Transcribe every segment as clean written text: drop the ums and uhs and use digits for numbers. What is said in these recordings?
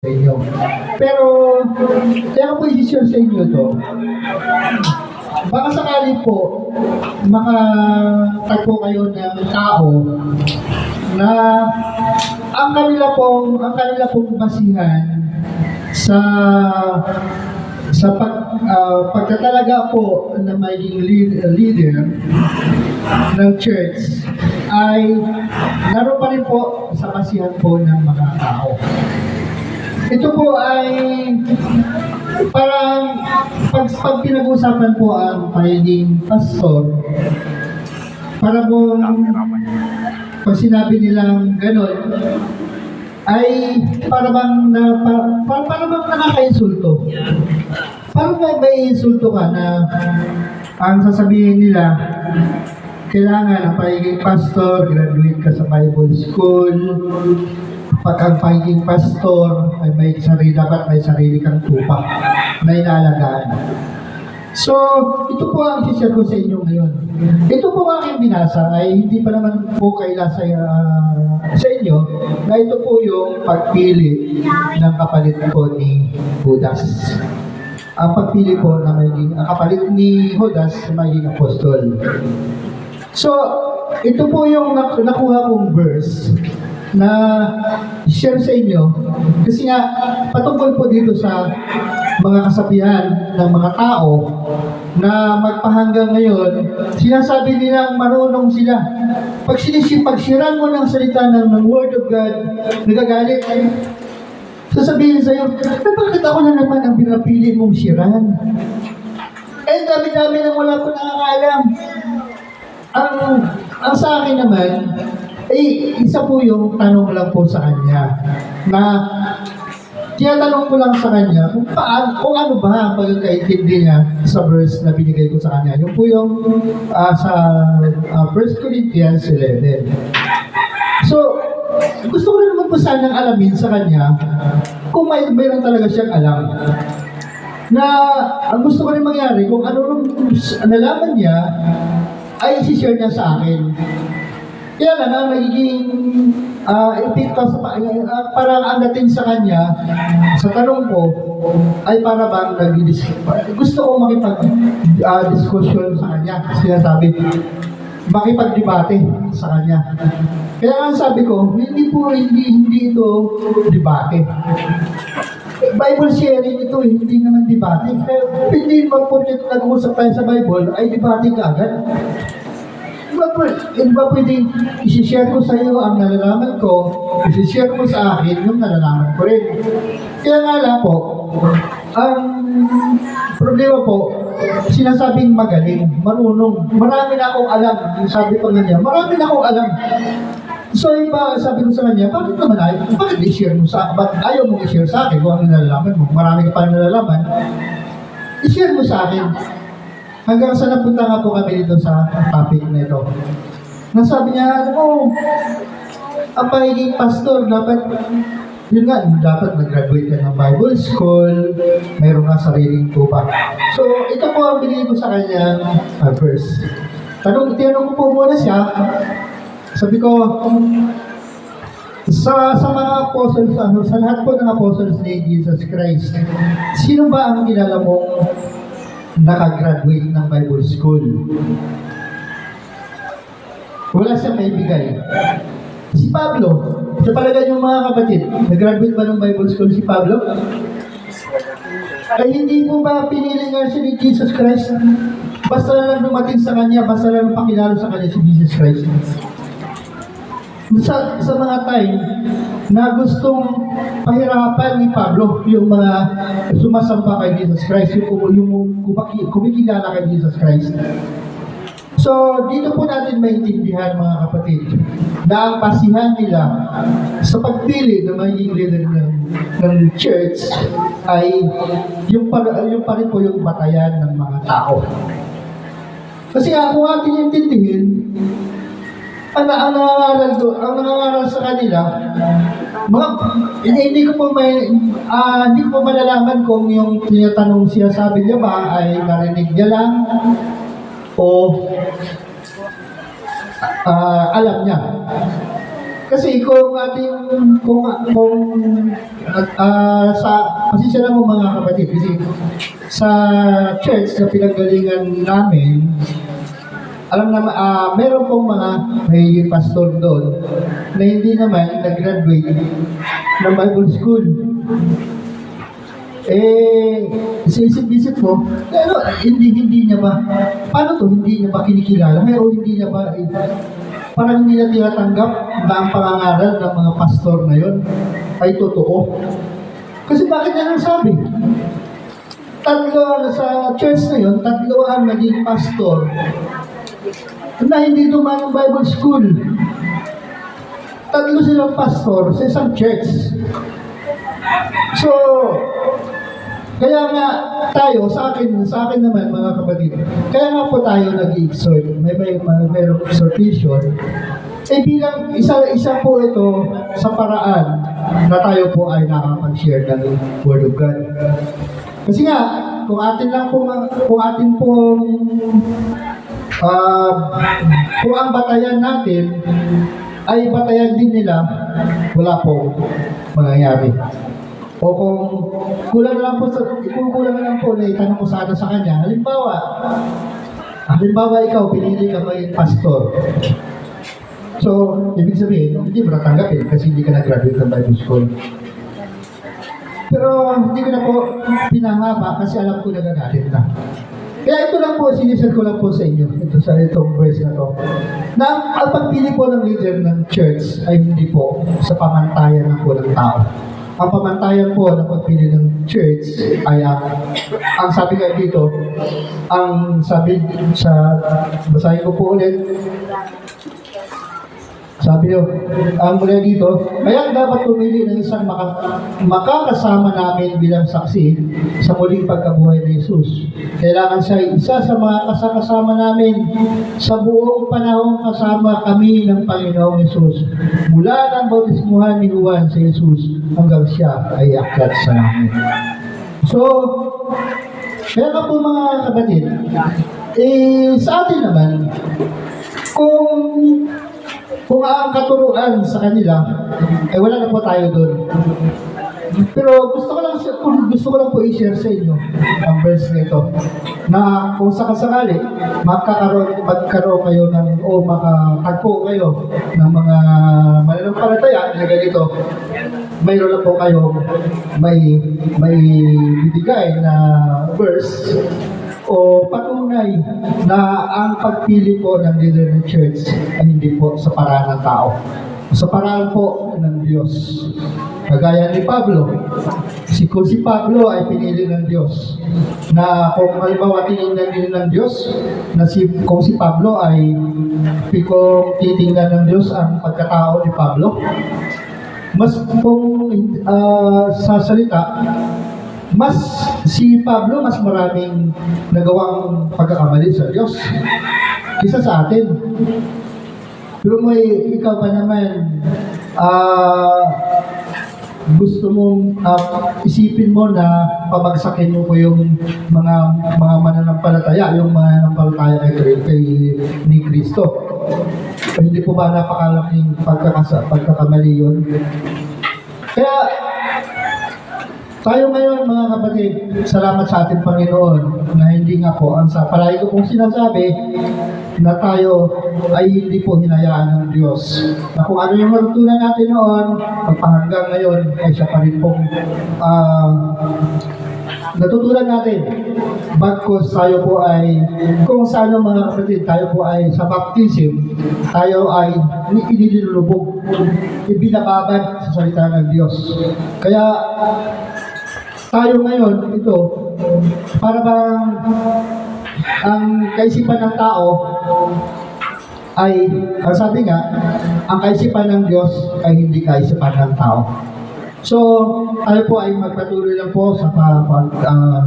sa inyo. Pero, kaya ko po i-share sa inyo to. Baka sakali po, makatagpo kayo ng tao na ang kanila pong basihan sa pagtatalaga po na maging leader ng church ay naroon pa rin po sa basihan po ng mga tao. Ito po ay parang pag pinag-uusapan po ang pagiging pastor, para po pag sinabi nilang gano'n, ay para bang nakaka-insulto. Parang may insulto ka na ang sasabihin nila, kailangan ang pagiging pastor, graduate ka sa Bible school. Pag ang pagiging pastor ay dapat may sarili kang tupa na inalagaan. So, ito po ang share ko sa inyo ngayon. Ito po aking binasa ay hindi pa naman po kaila sa inyo na ito po yung pagpili ng kapalit po ni Judas. Ang pagpili po na maging kapalit ni Judas na maging apostol. So, ito po yung nakuha kong verse na share sa inyo kasi nga patungkol po dito sa mga kasabihan ng mga tao na magpahanggang ngayon, sinasabi nilang marunong sila. Pag siran mo ng salita ng Word of God, nagagalit, sasabihin sa'yo, bakit ako na naman ang pinapili mong siran? Eh, dami-dami nang wala po nakakaalam. Ang sa akin naman, isa po yung tanong lang po sa kanya na tinatanong ko lang sa kanya kung ano ba ang pagkakaintindi niya sa verse na binigay ko sa kanya. Yung po yung sa 1 Corinthians 11. So, gusto ko rin naman po sanang alamin sa kanya kung mayroon talaga siyang alam. Na ang gusto ko rin mangyari, kung ano rin nalaman niya, ay isi-share niya sa akin. Kaya lang, ang magiging epekto parang ang dating sa kanya, sa tanong ko, ay para bang gusto ko makipag-discussion sa kanya. Sinasabi, makipag-debate sa kanya. Kaya ang sabi ko, hindi ito debate. Bible sharing ito, hindi naman debate. Pero hindi naman po nag-uusap tayo sa Bible, ay debate ka agad. Hindi ba pwedeng isi-share ko sa iyo ang nalalaman ko, isi-share mo sa akin yung nalalaman ko rin. Kaya nga lang po, ang problema po, sinasabing magaling, marunong, marami na akong alam. Sabi pa nga niya, marami na akong alam. So, iba, sabi ko sa kanya, bakit i-share mo sa akin? Ba't ayaw mong i-share sa akin kung ano nalalaman mo? Marami ka pa nalalaman. I-share mo sa akin. Hanggang sa napunta nga po kami dito sa topic na ito. Nasabi niya, ang pagiging pastor, dapat nag-graduate ka ng Bible school, mayroon nga sariling tupa. So, ito po ang binigay ko sa kanya verse. Tinanong ko po muna siya, sabi ko, sa mga apostles, sa lahat po ng apostles ni Jesus Christ, sino ba ang kilala mong nakagraduate ng Bible school? Wala siyang maibigay. Si Pablo, sa palagay yung mga kapatid, nag-graduate ba ng Bible school si Pablo? Ay hindi po ba pinili nga siya ni Jesus Christ? Basta lang dumating sa kanya, basta lang pakilalo sa kanya si Jesus Christ. Sa mga time na gustong pahirapan ni Pablo yung mga sumasamba kay Jesus Christ, yung kumikilala kay Jesus Christ. So, dito po natin maintindihan mga kapatid na ang pasihan nila sa pagpili ng magiging leader ng church ay yung pa rin po yung batayan ng mga tao. Kasi kung ating intindihin, ang nangangaral sa kanila, hindi ko po malalaman kung yung tinatanong siya, sabi niya ba ay narinig niya lang o alam niya. Kasi kung sa pasensya na mo mga kapatid, kasi sa church na pinanggalingan namin, alam naman, meron pong mga may pastor doon na hindi naman nag-graduate ng Bible school. Isip-isip ko, pero hindi niya ba, paano to, hindi niya ba kinikilala? O hindi niya ba, parang hindi niya tinatanggap na ang pangangaral ng mga pastor na yon ay totoo. Kasi bakit niya sabi? Tatlo sa church na yon, tatlo ang naging pastor na hindi dumaan ng Bible school. Tatlo silang pastor sa isang church. So, kaya nga tayo, sa akin naman mga kapatid, kaya nga po tayo nag-exhort, mayroong exhortation, bilang isa po ito sa paraan na tayo po ay nakapag-share ng Word of God. Kasi nga, kung atin kung ang batayan natin ay batayan din nila, wala po mangyayari. O kung kulang lang po na itanong ko sana sa kanya, halimbawa ikaw, pinili ka maging pastor. So, ibig sabihin, hindi mo natanggapin kasi hindi ka nag-graduate ng Bible school. Pero hindi ko na po pinahaba kasi alam ko nagagalit na. Kaya ito lang po, sinisend ko lang po sa inyo, itong verse na to, na ang pagpili po ng leader ng church ay hindi po sa pamantayan ng po ng tao. Ang pamantayan po ng pagpili ng church ay ang sabi nga dito, ang sabi sa, basahin ko po ulit, sabi nyo, ang mula dito, kaya dapat pumili ng isang makakasama namin bilang saksi sa muling pagkabuhay ni Jesus. Kailangan siya isa sa mga kasama namin sa buong panahon kasama kami ng Panginoong Jesus. Mula ng bautismuhan ni Juan sa Jesus hanggang siya ay akyat sa langit. So, kaya nga po mga kapatid, sa atin naman, kung ang katuruan sa kanila, wala na po tayo doon. Pero gusto ko lang po i-share sa inyo ang verse nito na kung sakasakali magkaroon kayo makatagpo kayo ng mga mananampalataya na ganito, mayroon na po kayo may bibigay na verse o patunay na ang pagpili po ng leader ng church ay hindi po sa paraan ng tao. Sa paraan po ng Diyos. Kagaya ni Pablo. Kung si Pablo ay pinili ng Diyos, na kung halimbawa tinignan din ng Diyos, kung si Pablo ay kung titingnan ng Diyos ang pagkatao ni Pablo, mas kung sa salita, si Pablo mas maraming nagawang pagkakamali sa Diyos kaysa sa atin. Pero ikaw pa naman, gusto mong isipin mo na pabagsakin mo po yung mga mananampalataya, yung mananampalataya ni Kristo. Hindi po ba napakalaking pagkakamali yun? Kaya, tayo ngayon mga kapatid, salamat sa ating Panginoon na hindi nga po, palagi ko pong sinasabi na tayo ay hindi po hinayaan ng Diyos. Na kung ano yung matutunan natin noon, magpahanggang ngayon ay siya pa rin pong natutunan natin. Bagkos tayo po ay, kung sa ano mga kapatid, tayo po ay sa baptism, tayo ay inilulubog, ibinababad sa salita ng Diyos. Kaya, tayo ngayon, ito, para bang ang kaisipan ng tao ay, sabi nga, ang kaisipan ng Diyos ay hindi kaisipan ng tao. So, tayo po ay magpatuloy lang po sa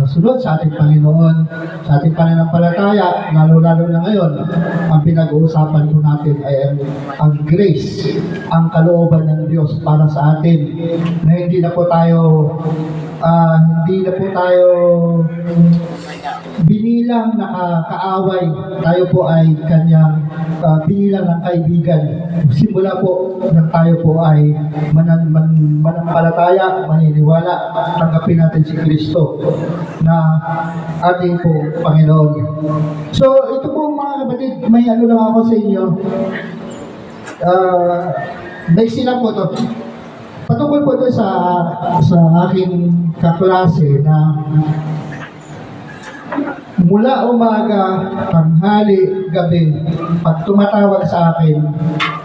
sunod sa ating Panginoon, sa ating pananampalataya, lalo-lalo na ngayon, ang pinag-uusapan po natin ay ang grace, ang kalooban ng Diyos para sa atin, na hindi na po tayo binilang kaaway, tayo po ay kanyang binilang ng kaibigan. Simula po nang tayo po ay manampalataya, maniniwala, tanggapin natin si Kristo na ating po Panginoon. So, ito po mga kapatid, may ano lang ako sa inyo. Next lang po to. Patungkol po ito sa aking kaklase na mula umaga, tanghali, gabi, pag tumatawag sa akin,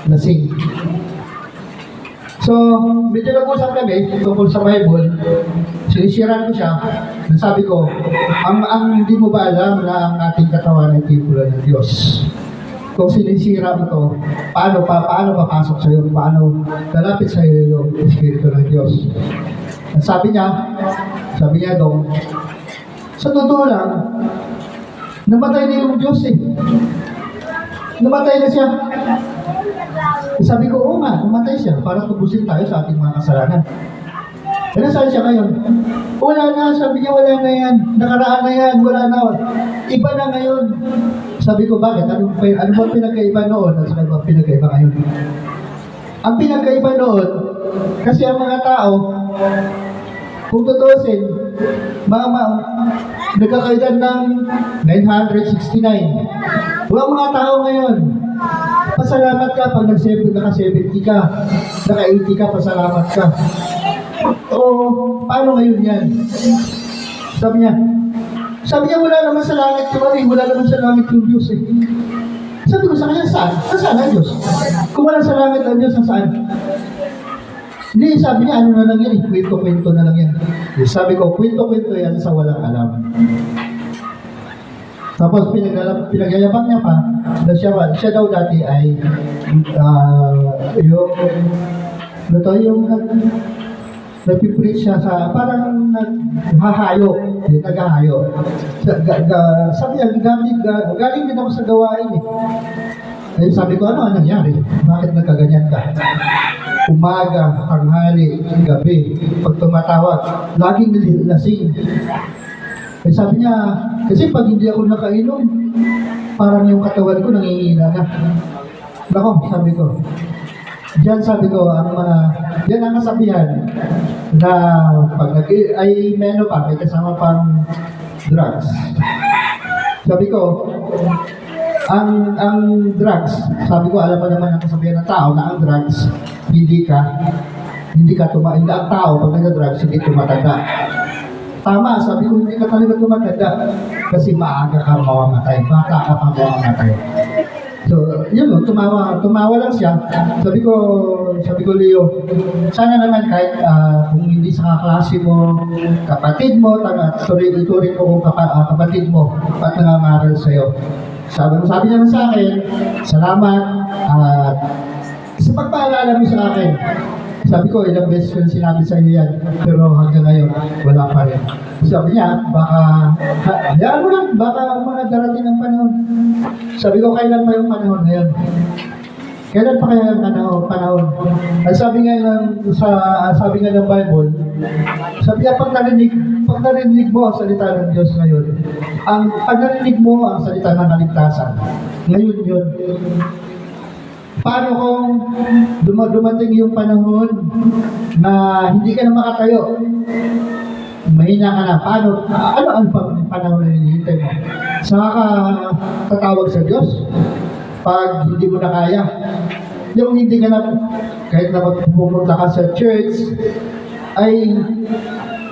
lasing. So, medyo nag-usap kami tungkol sa Bible, sinisiran ko siya, sabi ko, ang hindi mo ba alam na ang ating katawan ay templo ng Diyos? Kung sinisira mo ito, paano papasok sa iyo? Paano lalapit sa iyo yung Espiritu ng Diyos? At sabi niya doon, sa totoo lang, namatay na yung Diyos eh. Namatay na siya. Sabi ko, oo nga, namatay siya para tubusin tayo sa ating mga kasalanan. Kaya saan siya ngayon? Wala na, sabi niya, wala na yan. Nakaraan na yan, wala na. Iba na ngayon. Sabi ko, bakit? Ano ba pinagkaiba noon at ano ba pinagkaiba ngayon? Ang pinagkaiba noon, kasi ang mga tao, kung tutusin, nagkakaedad ng 969. Walang mga tao ngayon. Pasalamat ka pag naka-70 ka, naka-80 ka, pasalamat ka. O, paano ngayon yan? Sabi niya, wala naman sa langit yung wala naman sa langit yung Diyos eh. Sabi ko sa kanya, saan? Saan ang Diyos? Kung wala sa langit ang Diyos, saan? Hindi, sabi niya, ano na lang yan, kwento-kwento na lang yan. Sabi ko, kwento-kwento yan sa walang alam. Tapos pinagyayabang niya pa, na siya daw dati ay yung nagpipreach siya sa parang naghahayo. Sabi niya, galing din ako sa gawain eh. Eh sabi ko, ano nangyari? Bakit nagkaganyan ka? Umaga, tanghali, gabi, pag tumatawag, laging lasing. Eh sabi niya, kasi pag hindi ako nakainom, parang yung katawan ko nangihina na. Nako, sabi ko, sabi ko, yan ang kasabihan na pag ay meno pa, may kasama pang drugs. Sabi ko, ang drugs, sabi ko, alam mo naman ang kasabihan ng tao na ang drugs, hindi ang tao, pag nag-drugs, hindi tumatanda. Tama, sabi ko, hindi ka talaga tumatanda kasi maaga ka mamamatay, bata ka pa mamamatay. So, yun, tumawa lang siya. Sabi ko, Leo, sana naman kahit kung hindi sa kaklase mo, kapatid mo, ituring mo kung kapatid mo at nangangaral sa'yo. Sabi niya sa akin, salamat at sa pagpaalala mo sa akin. Sabi ko, ilang beses ko sinabi sa iyo yan, pero hanggang ngayon, wala pa rin. Sabi niya, hayaan mo lang, baka mga darating ang panahon. Sabi ko, kailan pa yung panahon ngayon? Kailan pa kaya ang panahon? At sabi nga ng Bible, sabi niya, pag narinig mo ang salita ng Diyos ngayon, pag narinig mo ang salita ng kaligtasan, ngayon yun. Paano kung dumating yung panahon na hindi ka na makatayo? Mahina ka na. Paano? Ano ang panahon na hinihintay mo? Saka ka tatawag sa Diyos? Pag hindi mo na kaya. Yung hindi ka na, kahit na pumunta ka sa church, ay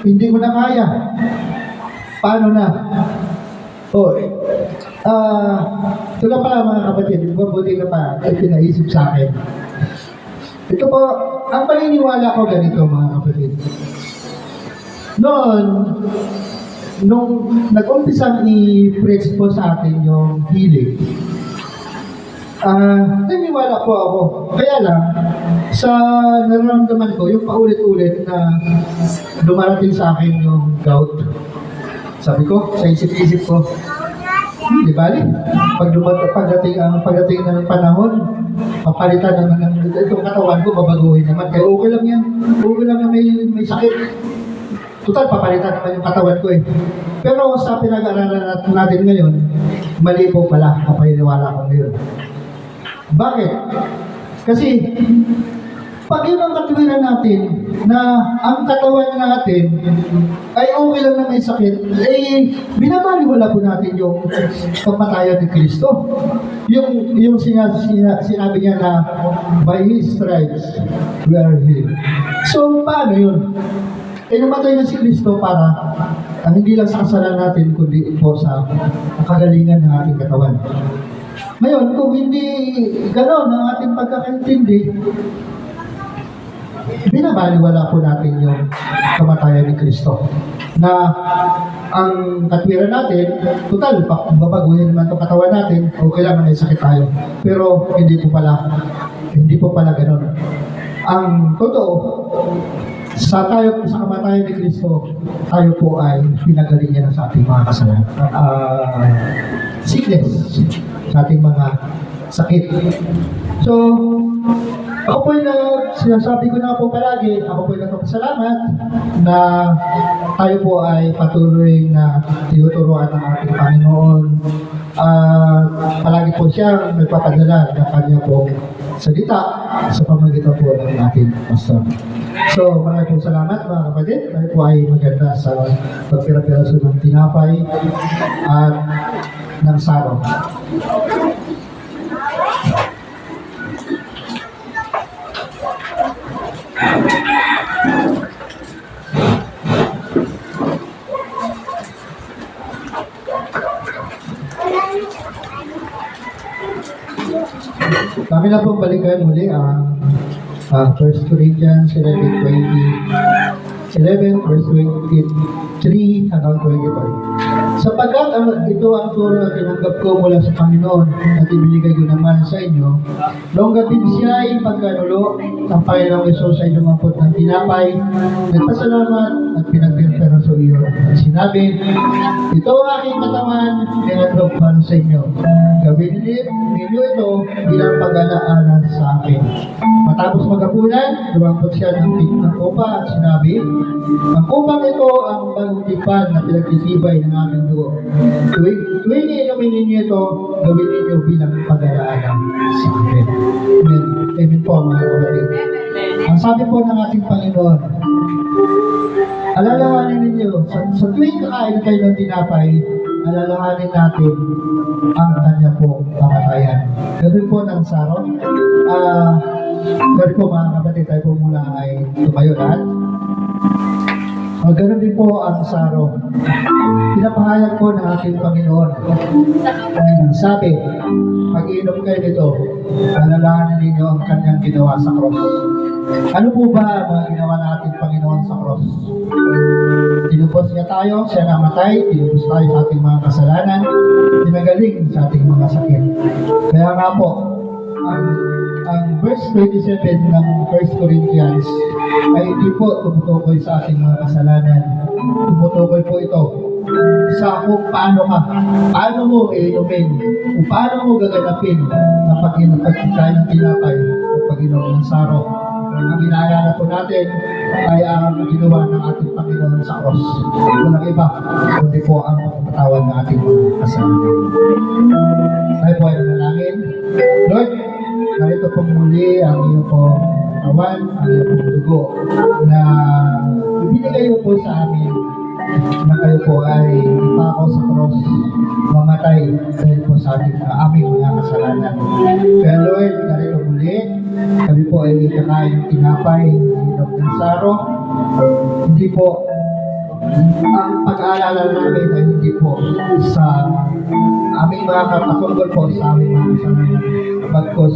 hindi mo na kaya. Paano na? Ito na pala mga kapatid, mabuti na pa ay pinaisip sa akin. Ito po, ang paniniwala ko ganito mga kapatid. Nung nag-umpisang i-preach po sa atin yung healing, naniniwala po ako. Kaya lang, sa nararamdaman ko, yung paulit-ulit na dumarating sa akin yung gout. Sabi ko, sa isip-isip ko, di bali, pagdating ng panahon, papalitan naman itong katawan ko, babaguhin naman. Kaya okay lang yan. Okay lang na may sakit. Total, papalitan naman yung katawan ko eh. Pero sa pinag-aaralan natin ngayon, mali po pala ang paniniwala ko ngayon. Bakit? Kasi, pag yun ang katuwiran natin, na ang katawan natin ay okay lang na may sakit, eh, binabaliwala po natin yung pagpatayan ni Kristo. Yung sinabi niya na, by His stripes, we are healed. So, paano yun? Eh, namatay na si Kristo para hindi lang sa kasalanan natin, kundi po sa kagalingan ng ating katawan. Ngayon, kung hindi gano'n ang ating pagkakaintindi, binabaliwala po natin yung kamatayan ni Kristo. Na ang katwiran natin, total, babaguhin naman itong katawan natin, okay lang na may sakit tayo. Pero hindi po pala gano'n. Ang totoo, sa kamatayan ni Kristo, tayo po ay pinagaling niya sa ating mga kasalanan. Sickness, sa ating mga sakit. So, ako po sinasabi ko na po palagi, ako po nagpapasalamat na tayo po ay patuloy na tinuturuan ng ating Panginoon. Palagi po siya nagpapadala ng kanya po salita sa pamagitan po ng ating pastor. So, maraming po salamat mga kapatid. Tayo po ay maganda sa pagpira-piraso ng tinapay at ng saro. Kami na pong balikan muli ang 1 Corinthians 11 verse 23 hanggang 25. Sapagkat ito ang turo na tinanggap ko mula sa Panginoon at ibinigay ko naman sa inyo, noong gabi siya ay pagkanulo, ang Panginoong Yesus ay lumampot ng tinapay, nagpasalamat at pinagpirpera sa iyo. At sinabi, ito ang aking katawan, tinanggap para sa inyo. Gawin ninyo ito bilang pag-alaanan sa akin. Matapos maghapunan, lumampot siya ng kupa at sinabi, ang kupang ito ang bagong tipan na pinagtitibay ng aming dugo. Tuwing iinumin ninyo ito, gawin ninyo bilang pag-alaanan sa akin. Amen. Amen po mga kapatid. Ang sabi po ng ating Panginoon, alalahanin ninyo, sa tuwing kakain kayo ng tinapay, alalahanin natin ang kanya po kamatayan. Ganoon po ng saro. Ganoon po mga kapatid, tayo po muna ay tumayo lahat. Ganoon din po ang saro. Pinapahayag po ng ating Panginoon. Ang sabi, pag-iinom kayo nito, alalahanin ninyo ang kanyang ginawa sa cross. Ano po ba ang mga ginawa ng ating Panginoon sa cross? Tinubos niya tayo, siya namatay, tinubos tayo sa ating mga kasalanan, tinagaling sa ating mga sakit. Kaya nga po, ang verse 27 ng 1 Corinthians ay hindi po tumutukoy sa ating mga kasalanan. Tumutukoy po ito sa kung paano mo iinumin, kung paano mo gaganapin ang pagkikain ng tinapay at pag-inom ng saro. Ang inaalala po natin ay ang ginawa ng ating Panginoon sa cross. Walang iba, kundi po ang pagpatawad ng ating mga kasalanan. Tayo po ay manalangin. Lord, narito pong muli ang iyong pong katawan, ang iyong pong dugo na ibinigay mo po sa amin na kayo po ay ipako sa cross, mamatay dahil po sa ating aming mga kasalanan. Kaya Lord, narito muli, kami po ay kakain ng tinapay, inom ng saro, hindi po ang pag-aalala namin ay hindi po sa aming mga kapatungkol po sa aming mga kasalanan, bagkos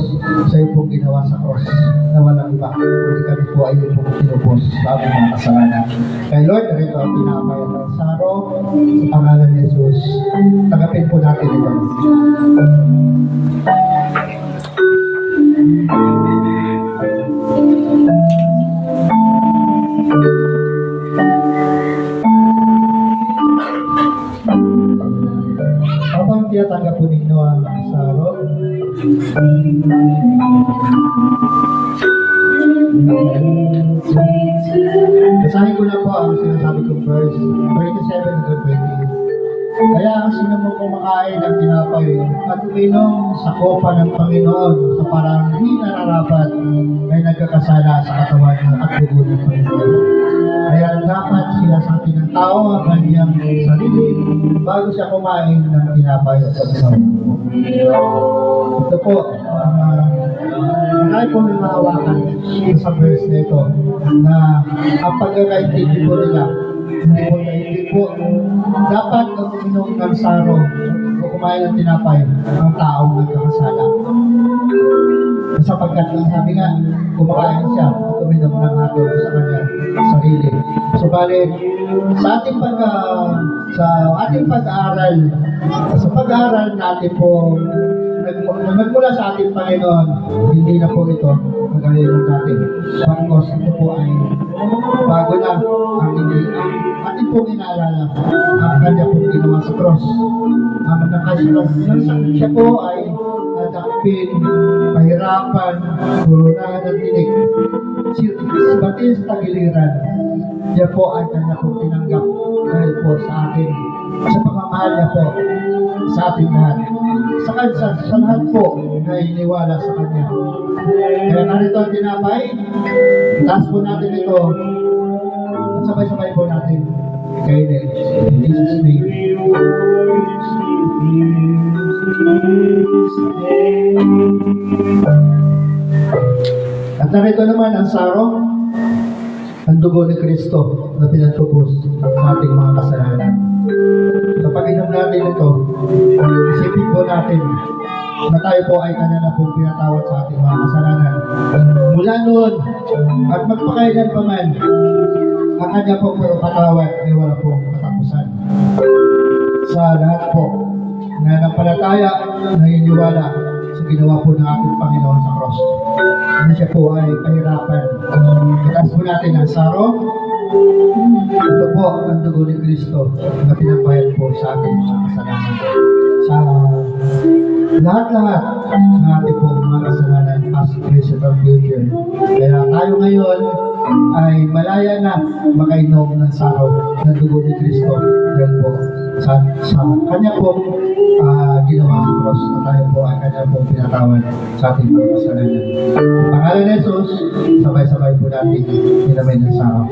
sa iyo pong ginawa sa cross na walang iba. Hindi kami po ay yung tinupos sa aming mga kasalanan. Kaya Lord, narito ang tinapay at ang saro sa pangalan ni Jesus. Tagapin po natin ito. Habang tinatanggap po ninyo ang saro, Basahin ko na po ang sinasabi kong verse 27 hanggang 28. Kaya sino mo kumakain ng tinapay at uminom sa kopa ng Panginoon sa parang di nararapat ay nagkakasala sa katawan at dugo ng Panginoon. Kaya dapat sila sa atin ng tao ang kanyang sarili bago siya kumain ng tinapay at uminom. Ito po, marami po nanawakan sa verse na ito na ang pagkakaintindi po nila hindi po dapat ang uminom ng saro o kumain ng tinapay ang taong nagkakasala. Sapagkat sabi nga, kumakain siya at uminom ng hatol sa kanyang sarili. Subalit, sa ating pag-aaral, sa pag-aaral natin po, nagmula sa ating Panginoon, hindi na po ito kagaya ng dati. Pagkos ito po ay bago na ang hindi ating pong inaalala ang kanya pong ginawa sa cross. Ang nakasakit siya po ay nadakpin, pahirapan, kurunahan ng tinig. Sibatin sa tagiliran. Siya po ay kanya pong tinanggap dahil po sa atin. Sa pagmamahal niya po sa ating lahat. Sa lahat po na iniwala sa kanya. Kaya narito ang tinapay. Taas po natin ito. At sabay-sabay po natin kainin. In Jesus' name. At narito naman ang saro, ang dugo ni Kristo na pinatubos sa ating mga kasalanan. Sa pag-inom natin ito, isipin po natin na tayo po ay kanya na pong pinatawad sa ating mga kasalanan. Mula noon at magpakailan pa man, ang kanya po puro patawad ay wala pong katapusan. Sa lahat po na nampalataya, naniniwala sa ginawa po ng ating Panginoon sa cross. Ano siya po ay kahirapan. Itaas po natin ang saro. Ito po ang dugo ni Kristo na pinagbayad po sa ating mga kasalanan. Sa lahat-lahat ng ating po mga kasalanan, past, present, or future. Kaya tayo ngayon ay malaya na makainom ng saro ng dugo ni Kristo dahil po sa kanya po ginawa sa cross na tayo po ay kanya po pinatawad sa ating mga kasalanan. Ang pangalan ni Jesus, sabay-sabay po natin inamay ng saro.